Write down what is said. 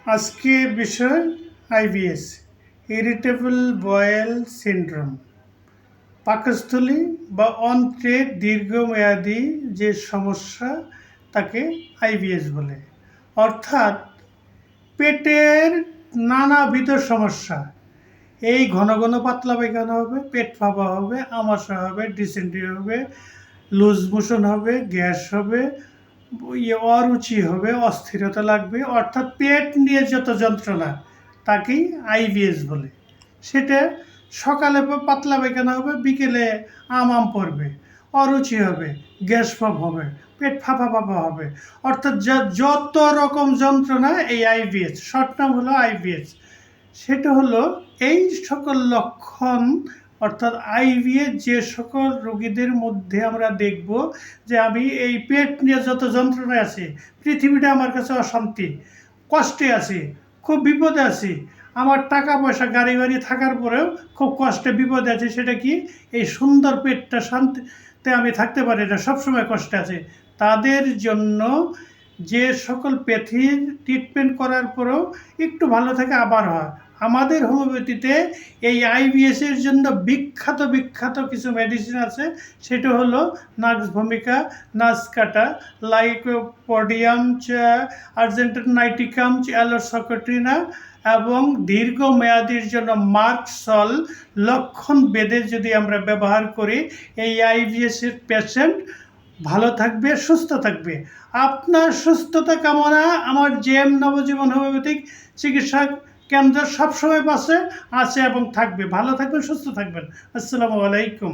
আজকের বিষয় IBS, irritable boil syndrome. পাকস্থলী বা অন্ত্রের দীর্ঘমেয়াদী যে সমস্যা তাকে আইবিএস বলে। অর্থাৎ পেটের নানাবিধ সমস্যা, এই ঘন ঘন পাতলা পায়খানা হবে, পেট ফাঁপা হবে, আমাশা হবে, ডিসেন্ট্রি হবে, লুজ মোশন হবে, গ্যাস হবে, অরুচি হবে, অস্থিরতা লাগবে, অর্থাৎ পেট নিয়ে যত যন্ত্রণা তাকেই আইবিএস বলে। সেটা সকালে পাতলা পায়খানা হবে, বিকেলে আম পড়বে, অরুচি হবে, গ্যাস ফাঁপ হবে, পেট ফাঁপা ফাঁপা হবে, অর্থাৎ যত রকম যন্ত্রণা এই আইবিএস, শর্ট নাম হলো আইবিএস। সেটা হলো এই সকল লক্ষণ, অর্থাৎ আইবিএস যে সকল রোগীদের মধ্যে আমরা দেখব যে আমি এই পেট নিয়ে যত যন্ত্রণা আছে, পৃথিবীটা আমার কাছে অশান্তি, কষ্টে আছি, খুব বিপদে আছি, আমার টাকা পয়সা গাড়ি বাড়ি থাকার পরেও খুব কষ্টে বিপদে আছে, সেটা কি এই সুন্দর পেটটা শান্তিতে আমি থাকতে পারি না, সবসময় কষ্টে আছে, তাদের জন্য যে সকল প্যাথির ট্রিটমেন্ট করার পরেও একটু ভালো থাকে আবার হয়। আমাদের হোমিওপ্যাথিতে এই আইবিএসের জন্য বিখ্যাত কিছু মেডিসিন আছে। সেটা হলো নাক্স ভূমিকা, নাসকাটা, লাইকোপোডিয়াম, আর্জেন্টিনাইটিকাম, অ্যালোসকোট্রিনা এবং দীর্ঘমেয়াদীর জন্য মার্কসল লক্ষণ বেদে যদি আমরা ব্যবহার করি, এই আইবিএসের পেশেন্ট ভালো থাকবে, সুস্থ থাকবে। আপনার সুস্থতা কামনা আমার জেএম নবজীবন হোমিওপ্যাথিক চিকিৎসা কেন্দ্র সবসময় পাশে আছে এবং থাকবে। ভালো থাকবেন, সুস্থ থাকবেন। আসসালামু আলাইকুম।